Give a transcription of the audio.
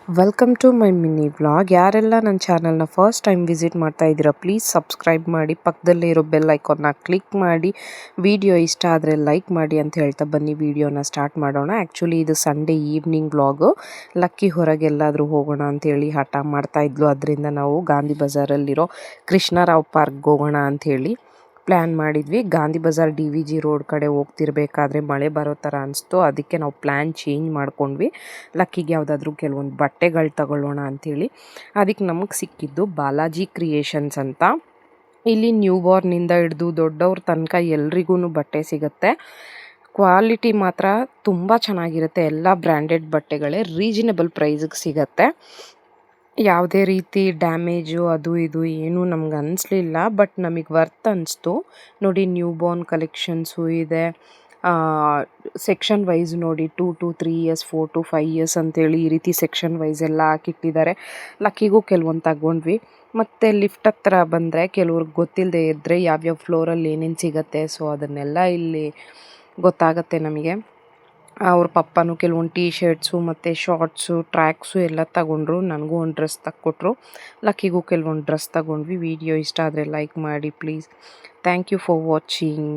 Welcome to my mini vlog. ಯಾರೆಲ್ಲ ನನ್ನ ಚಾನಲ್ನ ಫಸ್ಟ್ ಟೈಮ್ ವಿಸಿಟ್ ಮಾಡ್ತಾ ಇದ್ದೀರಾ ಪ್ಲೀಸ್ ಸಬ್ಸ್ಕ್ರೈಬ್ ಮಾಡಿ, ಪಕ್ಕದಲ್ಲೇ ಇರೋ ಬೆಲ್ ಐಕಾನ್ನ ಕ್ಲಿಕ್ ಮಾಡಿ, ವಿಡಿಯೋ ಇಷ್ಟ ಆದರೆ ಲೈಕ್ ಮಾಡಿ ಅಂತ ಹೇಳ್ತಾ ಬನ್ನಿ ವಿಡಿಯೋನ ಸ್ಟಾರ್ಟ್ ಮಾಡೋಣ. ಆ್ಯಕ್ಚುಲಿ ಇದು ಸಂಡೇ ಈವ್ನಿಂಗ್ ವ್ಲಾಗು. ಲಕ್ಕಿ ಹೊರಗೆಲ್ಲಾದರೂ ಹೋಗೋಣ ಅಂತೇಳಿ ಹಠ ಮಾಡ್ತಾಯಿದ್ಲು. ಅದರಿಂದ ನಾವು ಗಾಂಧಿ ಬಜಾರಲ್ಲಿರೋ ಕೃಷ್ಣರಾವ್ ಪಾರ್ಕ್ಗೆ ಹೋಗೋಣ ಅಂಥೇಳಿ ಪ್ಲ್ಯಾನ್ ಮಾಡಿದ್ವಿ. ಗಾಂಧಿ ಬಜಾರ್ DVG ರೋಡ್ ಕಡೆ ಹೋಗ್ತಿರ್ಬೇಕಾದ್ರೆ ಮಳೆ ಬರೋ ಥರ ಅನಿಸ್ತು. ಅದಕ್ಕೆ ನಾವು ಪ್ಲ್ಯಾನ್ ಚೇಂಜ್ ಮಾಡ್ಕೊಂಡ್ವಿ. ಲಕ್ಕಿಗೆ ಯಾವುದಾದ್ರೂ ಕೆಲವೊಂದು ಬಟ್ಟೆಗಳು ತಗೊಳ್ಳೋಣ ಅಂಥೇಳಿ. ಅದಕ್ಕೆ ನಮಗೆ ಸಿಕ್ಕಿದ್ದು ಬಾಲಾಜಿ ಕ್ರಿಯೇಷನ್ಸ್ ಅಂತ. ಇಲ್ಲಿ ನ್ಯೂ ಬಾರ್ನಿಂದ ಹಿಡಿದು ದೊಡ್ಡವ್ರ ತನಕ ಎಲ್ರಿಗೂ ಬಟ್ಟೆ ಸಿಗುತ್ತೆ. ಕ್ವಾಲಿಟಿ ಮಾತ್ರ ತುಂಬ ಚೆನ್ನಾಗಿರುತ್ತೆ. ಎಲ್ಲ ಬ್ರ್ಯಾಂಡೆಡ್ ಬಟ್ಟೆಗಳೇ ರೀಸನೇಬಲ್ ಪ್ರೈಸಿಗೆ ಸಿಗುತ್ತೆ. ಯಾವುದೇ ರೀತಿ ಡ್ಯಾಮೇಜು ಅದು ಇದು ಏನೂ ನಮ್ಗೆ ಅನ್ನಿಸ್ಲಿಲ್ಲ. ಬಟ್ ನಮಗೆ ವರ್ತ್ ಅನ್ನಿಸ್ತು. ನೋಡಿ, ನ್ಯೂ ಬಾರ್ನ್ ಕಲೆಕ್ಷನ್ಸು ಇದೆ. ಸೆಕ್ಷನ್ ವೈಸ್ ನೋಡಿ, 2 to 3 years, 4 to 5 years ಅಂತೇಳಿ ಈ ರೀತಿ ಸೆಕ್ಷನ್ ವೈಸ್ ಎಲ್ಲ ಹಾಕಿಟ್ಟಿದ್ದಾರೆ. ಲಕ್ಕಿಗೂ ಕೆಲವೊಂದು ತಗೊಂಡ್ವಿ. ಮತ್ತು ಲಿಫ್ಟ್ ಹತ್ರ ಬಂದರೆ ಕೆಲವ್ರಿಗೆ ಗೊತ್ತಿಲ್ಲದೆ ಇದ್ದರೆ ಯಾವ್ಯಾವ ಫ್ಲೋರಲ್ಲಿ ಏನೇನು ಸಿಗುತ್ತೆ, ಸೊ ಅದನ್ನೆಲ್ಲ ಇಲ್ಲಿ ಗೊತ್ತಾಗತ್ತೆ ನಮಗೆ. ಅವ್ರ ಪಪ್ಪನೂ ಕೆಲವೊಂದು ಟೀ ಶರ್ಟ್ಸು ಮತ್ತು ಶಾರ್ಟ್ಸು ಟ್ರ್ಯಾಕ್ಸು ಎಲ್ಲ ತಗೊಂಡ್ರು. ನನಗೂ ಒಂದು ಡ್ರೆಸ್ ತಕ್ಕೊಟ್ರು. ಲಕ್ಕಿಗೂ ಕೆಲವೊಂದು ಡ್ರೆಸ್ ತಗೊಂಡ್ವಿ. ವಿಡಿಯೋ ಇಷ್ಟ ಆದರೆ ಲೈಕ್ ಮಾಡಿ please. Thank you for watching.